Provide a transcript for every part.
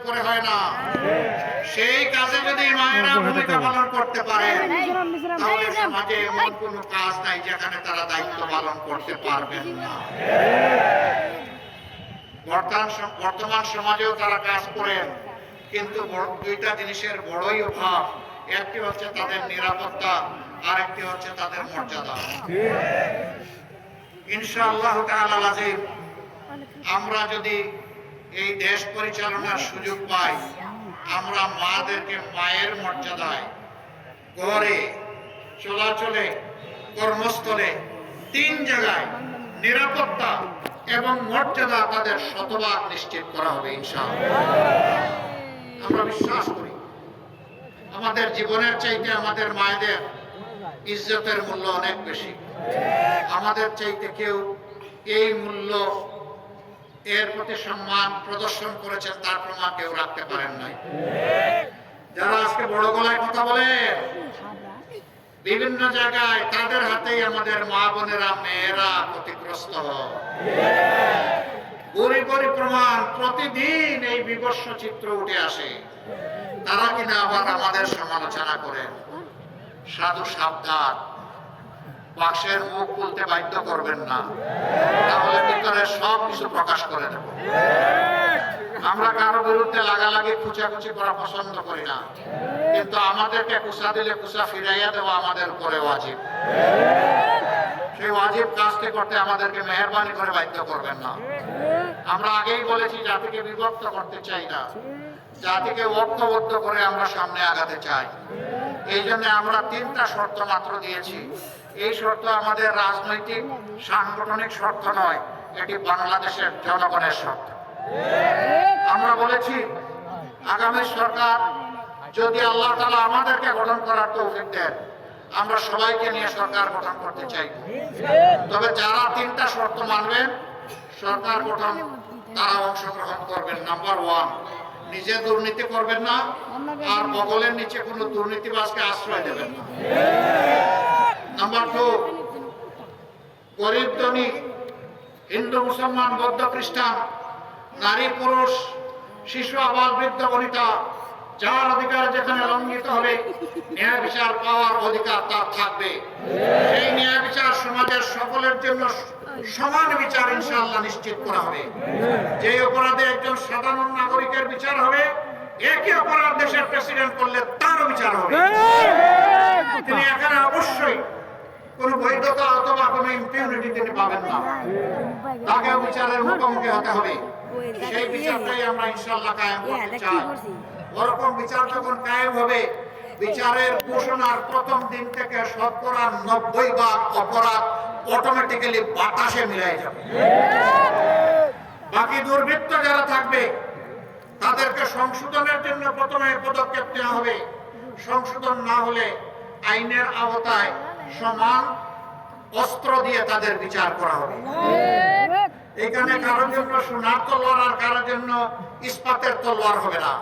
উপরে হয় না। সেই কাজে যদি মায়েরা ভূমিকা পালন করতে পারে তাহলে সমাজে এমন কোনো কাজ নাই যেখানে তারা দায়িত্ব পালন করতে পারবেন না। বর্তমান সমাজেও তারা কাজ করেন, কিন্তু দুইটা জিনিসের বড়ই অভাব। একটি হচ্ছে তাদের নিরাপত্তা, আর একটি হচ্ছে তাদের মর্যাদা। ইনশাআল্লাহ তাআলা আযীম, আমরা যদি এই দেশ পরিচালনার সুযোগ পাই, আমরা মাদেরকে মায়ের মর্যাদায় ঘরে, চলাচলে, কর্মস্থলে, তিন জায়গায় নিরাপত্তা এবং মর্যাদা তাদের শতভাগ নিশ্চিত করা হবে ইনশাআল্লাহ। আমরা বিশ্বাস করি আমাদের জীবনের চাইতে আমাদের মায়েদের ইজ্জতের মূল্য অনেক বেশি। আমাদের চাইতে কেউ এই মূল্য, এর প্রতি সম্মান প্রদর্শন করেছেন তার প্রমাণ কেউ রাখতে পারেন নাই। যারা আজকে বড় গলায় কথা বলে বিভিন্ন জায়গায়, তাদের হাতেই আমাদের মা বোনেরা, মেয়েরা ক্ষতিগ্রস্ত হয়। গরি গরি প্রমাণ প্রতিদিন এই বিভৎস চিত্র উঠে আসে। তারা কিনা আবার আমাদের সমালোচনা করেন। সাধু সাবধান, বাক্সের মুখ খুলতে বাধ্য করবেন না, তাহলে ভিতরে সব কিছু প্রকাশ করে দেব। আমরা কারো বিরুদ্ধে লাগালাগি, খুচাখুচি করা পছন্দ করি না, কিন্তু আমাদেরকে কুচা দিলে কুচা ফিরাইয়া দেওয়া আমাদের উপরে ওয়াজিব। সেই ওয়াজিব কাজটি করতে আমাদেরকে মেহেরবানি করে বাধ্য করবেন না। আমরা আগেই বলেছি জাতিকে বিভক্ত করতে চাই না, জাতিকে ঐক্যবদ্ধ করে আমরা সামনে আগাতে চাই। এই জন্য আমরা তিনটা শর্ত মাত্র দিয়েছি। এই শর্ত আমাদের রাজনৈতিক সাংগঠনিক শর্ত নয়, এটি বাংলাদেশের জনগণের শর্ত। আমরা বলেছি আগামী সরকার যদি আল্লাহ তাআলা আমাদেরকে গঠন করার তৌফিক দেন, আমরা সবাইকে নিয়ে সরকার গঠন করতে চাই। তবে যারা তিনটা শর্ত মানবেন সরকার গঠন, তারা অংশগ্রহণ করবেন। নাম্বার 1, নিজে দুর্নীতি করবেন না, আর বগলের নিচে কোনো দুর্নীতিবাজকে আশ্রয় দেবেন না। নাম্বার 2, গরিব ধনী, হিন্দু মুসলমান বৌদ্ধ খ্রিস্টান, নারী পুরুষ, শিশু আবাল বৃদ্ধ বনিতা, যার অধিকার যেখানে লঙ্ঘিত হবে ন্যায় বিচার পাওয়ার অধিকার তার থাকবে। সেই ন্যায় বিচার সমাজের সকলের জন্য সমান বিচার ইনশাআল্লাহ নিশ্চিত করা হবে। যে অপরাধে একজন সাধারণ নাগরিকের বিচার হবে, একই অপরাধ দেশের প্রেসিডেন্ট করলে তারও বিচার হবে। তিনি এখানে অবশ্যই কোন বৈধতা অথবা কোন ইম্পিউনিটি তিনি পাবেন না, তাকেও বিচারের মুখোমুখি হতে হবে। সেই বিচারটাই আমরা ইনশাআল্লাহ কায়েম করতে চাই। ওরকম বিচার যখন কায়েম হবে, বিচারের ঘোষণার প্রথম দিন থেকে শতকরা 90% অপরাধ অটোমেটিক্যালি বাতাসে মিলাই যাবে। বাকি দুর্বৃত্ত যারা থাকবে তাদেরকে সংশোধনের জন্য প্রথমে পদক্ষেপ নেওয়া হবে। সংশোধন না হলে আইনের আওতায় সমান অস্ত্র দিয়ে তাদের বিচার করা হবে। এখানে কারোর জন্য সোনার তলোয়ার আর কারোর জন্য ইস্পাতের তলোয়ার হবে না।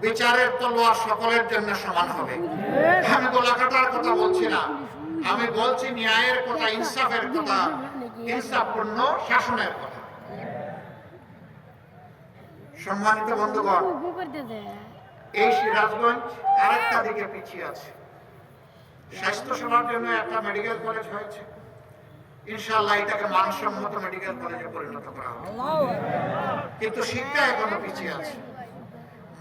বিচারের তলোয়ার সকলের জন্য সমান হবে। আমি গোলাকাটার কথা বলছি না, আমি বলছি ন্যায়ের কথা, ইনসাফের কথা, ইনসাফপূর্ণ শাসনের কথা। সম্মানিত বন্ধুগণ, এই সিরাজগঞ্জ আরেকটা দিকে পিছিয়ে আছে। স্বাস্থ্য সেবার জন্য একটা মেডিকেল কলেজ হয়েছে, ইনশাআল্লাহ এটাকে মানসম্মত মেডিকেল কলেজে পরিণত করা হবে। কিন্তু শিক্ষা এখনো পিছিয়ে আছে।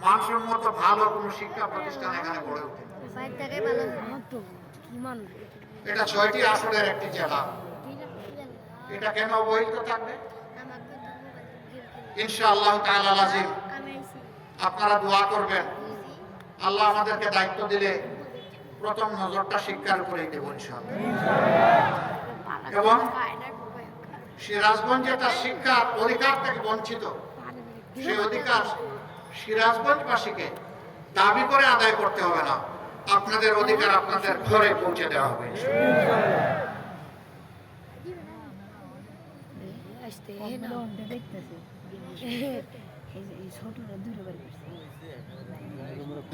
মানসম্মত ভালো কোনো শিক্ষা প্রতিষ্ঠান এখানে গড়ে ওঠে। এটা 6টি আসনের একটি জেলা। এটা কেন অবহেলিত থাকবে? ইনশাআল্লাহ তাআলা আযীম, আপনারা দোয়া করবেন। আল্লাহ আমাদেরকে দায়িত্ব দিলে প্রথম নজরটা শিক্ষার উপরেই দেব ইনশাআল্লাহ। এবং সিরাজগঞ্জে তার শিক্ষার অধিকার থেকে বঞ্চিত, সেই অধিকার সিরাজগঞ্জবাসীকে দাবি করে আদায় করতে হবে না, আপনাদের অধিকার আপনাদের ঘরে পৌঁছে দেওয়া হবে।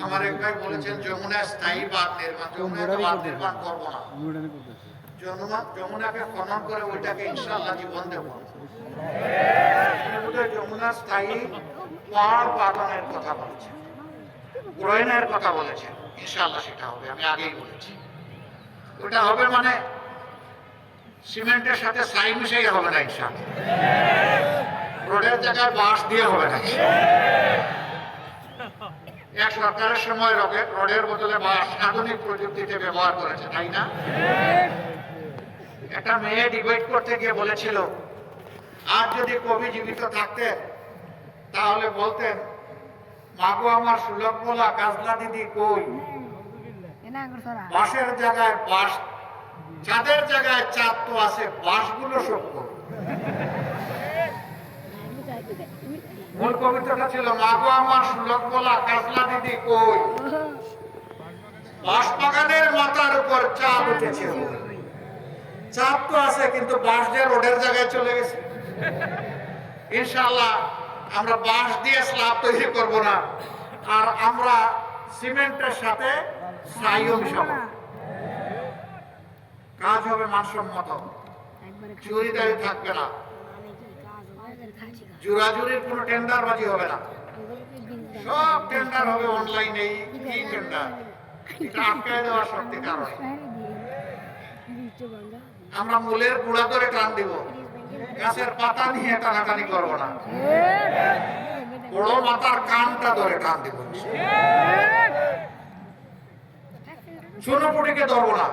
আমার এক ভাই বলেছেন যমুনা স্থায়ী বাঁধ নির্মাণ, যমুনাতে বাঁধ নির্মাণ করবো না, যমুনাকে খনন করে ওইটাকে ইনশাআল্লাহ জীবন দেব। যমুনা স্থায়ী পাড় বাঁধনের কথা বলেছেন, গ্রহণের কথা বলেছেন। ইনশাআল্লাহ সেটা হবে, আমি আগেই বলেছি। ওটা হবে মানে সিমেন্টের সাথে ছাই মিশাই হবে না ইনশাআল্লাহ, রোডের জায়গায় বাঁশ দিয়ে হবে না। এক সরকারের সময় রোডের বদলে বাঁশ আধুনিক প্রযুক্তিতে ব্যবহার করেছে, তাই না? একটা মেয়ে ডিবেট করতে গিয়ে বলেছিল, আর যদি কবি জীবিত থাকতেন তাহলে বলতেন, মাগো আমার সুলভ বলা কাজলা দিদি কই, বাঁশের জায়গায় বাঁশ, চাঁদের জায়গায় চাঁদ তো আছে, বাঁশগুলো সব কই। মূল কবিতাটা ছিল, মাগো আমার সুলভ বলা কাজলা দিদি কই, বাঁশ বাগানের মাথার উপর চাঁদ উঠেছে। চাঁদ তো আছে কিন্তু বাঁশ যে রোডের জায়গায় চলে গেছে। ইনশাআল্লাহ আমরা বাঁশ দিয়ে স্ল্যাব তৈরি করব না, আর আমরা সিমেন্টের সাথে ছাইও মিশাবো। কাজ হবে মানসম্মত, চুরিদারি থাকবে না, জোরাজুরির কোনো টেন্ডারবাজি হবে না। সব টেন্ডার হবে অনলাইনে, এই টেন্ডার, এটা আটকায় দেওয়ার শক্তি কারণ। আমরা মূলের গুঁড়া ধরে টান দিব, গাছের পাতা নিয়ে টানাটানি করবো না, বড় মাথার কানটা ধরে টান দিব। চুনোপুটিকে ধরবো না,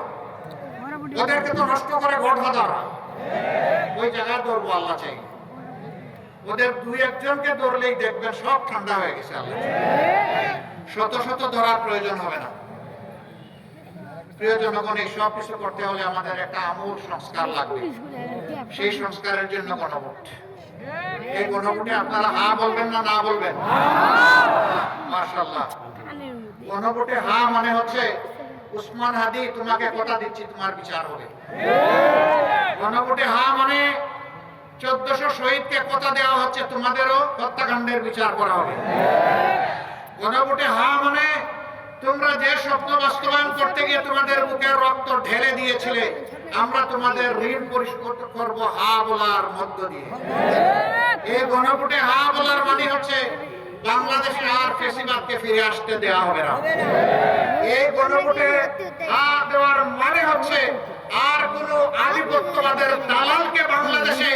ওদেরকে তো নষ্ট করে ঘটহাদার, ওই জায়গায় ধরবো আল্লাহ চাই। ওদের দুই একজনকে ধরলেই দেখবেন সব ঠান্ডা হয়ে গেছে আল্লাহ। শত শত ধরার প্রয়োজন হবে না। প্রিয় জনগণ, এই সব কিছু করতে হলে আমাদের একটা আমূল সংস্কার লাগবে। সেই সংস্কারের জন্য গণভোট। এই গণভোটে আপনারা হা বলবেন না না বলবেন? মাশাআল্লাহ। গণভোটে হা মানে হচ্ছে, উসমান হাদি তোমাকে কথা দিচ্ছি তোমার বিচার হবে। গণভোটে হা মানে 1400 শহীদকে কথা দেওয়া হচ্ছে তোমাদেরও হত্যাকাণ্ডের বিচার করা হবে। গণভোটে হা মানে তোমরা যে স্বপ্ন বাস্তবায়ন করতে গিয়ে তোমাদের বুকের রক্ত ঢেলে দিয়েছিলে, আমরা তোমাদের ঋণ পরিশোধ করব হা বলার মধ্য দিয়ে। এই গণভোটে হা বলার মানে হচ্ছে বাংলাদেশে আর ফ্যাসিবাদকে ফিরে আসতে দেওয়া হবে না। এই গণভোটে হা দেওয়ার মানে হচ্ছে আর কোন আধিপত্যবাদের দালালকে বাংলাদেশে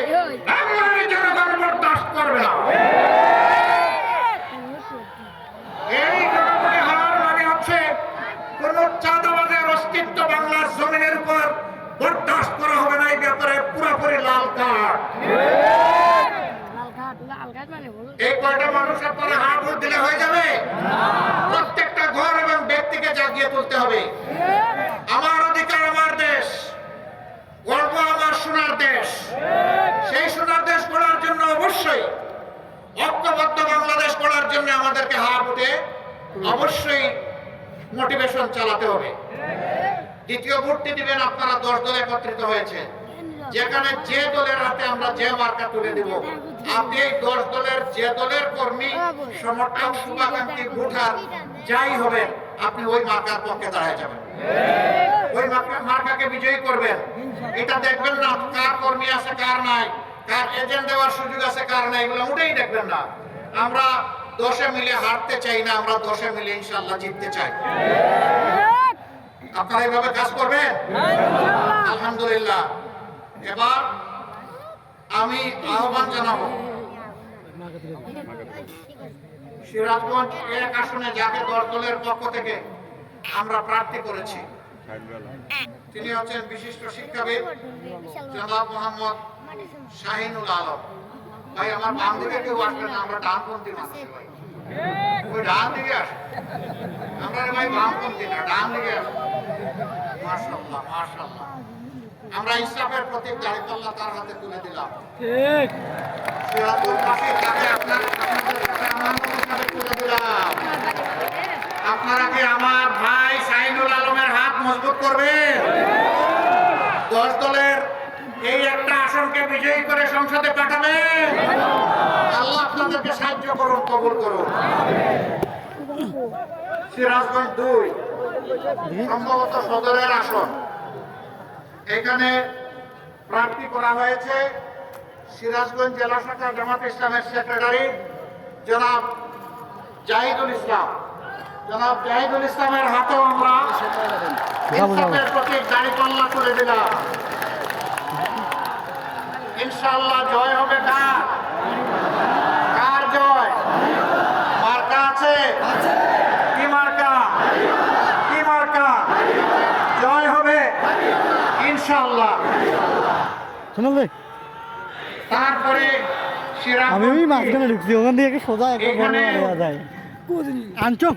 বাংলার জনগণ বরদাস্ত করবে না। এই গণভোটে হার মানে হচ্ছে কোন চাঁদাবাজের অস্তিত্ব বাংলার জমিনের উপর বরদাস্ত করা হবে না। এই ব্যাপারে পুরোপুরি লাল কার্ড। এই কয়টা মানুষ আপনারা হাত ভোট দিলে হয়ে যাবে? প্রত্যেকটা ঘর এবং ব্যক্তিকে জাগিয়ে তুলতে হবে। আমার অধিকার আমার দেশ, গর্ব আমার সোনার দেশ। সেই সোনার দেশ গড়ার জন্য অবশ্যই ঐক্যবদ্ধ বাংলাদেশ গড়ার জন্য আমাদেরকে হাত ভোটে অবশ্যই মোটিভেশন চালাতে হবে। দ্বিতীয় ভোটটি দিবেন আপনারা 10 দল একত্রিত হয়েছে, যেখানে যে দলের হাতে আমরা যে মার্কা তুলে দিব, আপনি এই 10 দলের যে দলের কর্মী, সমর্থক, শুভাকাঙ্ক্ষী, ভোটার যাই হবেন, আপনি ওই মার্কার পক্ষে দাঁড়ায় যাবেন, ওই মার্কাকে বিজয়ী করবেন। এটা দেখবেন না কার কর্মী আছে কার নাই, কার এজেন্ট দেওয়ার সুযোগ আছে কার নাই, এগুলো মোটেই দেখবেন না। আমরা 10-এ মিলে হারতে চাই না, আমরা 10-এ মিলে ইনশাআল্লাহ জিততে চাই। আপনারা এইভাবে কাজ করবেন? আলহামদুলিল্লাহ। এবার আমি আহ্বান জানাবো, সিরাজগঞ্জ 1 আসনে যাকে 10 দলের পক্ষ থেকে আমরা প্রার্থী করেছি, তিনি হচ্ছেন বিশিষ্ট শিক্ষাবিদ জনাব মোহাম্মদ শাহিনুল আলম। ভাই আমার বাম দিকে কেউ আসবে না, আমরা ডানপন্থী মানুষ ভাই, ওই ডান দিকে আসে, আমরা ভাই বামপন্থী না, ডান দিকে আসে। মাশাআল্লাহ মাশাআল্লাহ। আমরা ইসলামের প্রতীক দাঁড়িপাল্লা তার হাতে তুলে দিলাম। ঠিক। সিরাজগঞ্জবাসী তাকে আপনাদের কাছে আমানত হিসেবে তুলে দিলাম। আপনারা কি আমার ভাই শাহিনুল আলমের হাত মজবুত করবেন? 10 দলের এই একটা আসনকে বিজয়ী করে সংসদে পাঠাবেন। আল্লাহ আপনাদেরকে সাহায্য করুন, কবুল করুন। সিরাজগঞ্জ 2 সম্ভবত সদরের আসন, এখানে প্রার্থী করা হয়েছে সিরাজগঞ্জ জেলা শাখা জামাত ইসলামের সেক্রেটারি জনাব জাহিদুল ইসলাম, জনাব জাহিদুল ইসলামের হাতেও আমরা ইনসাফের প্রতীক দাঁড়িপাল্লা করে দিলাম। ইনশাআল্লাহ জয় হবে কার? কার জয়? মার্কা আছে? কি মার্কা? কি মার্কা? জয় হবে ইনশাআল্লাহ। তারপরে আমি ওই মাঝখানে ঢুকছি, ওখান থেকে সোজা একটা বড় যায় আনছো।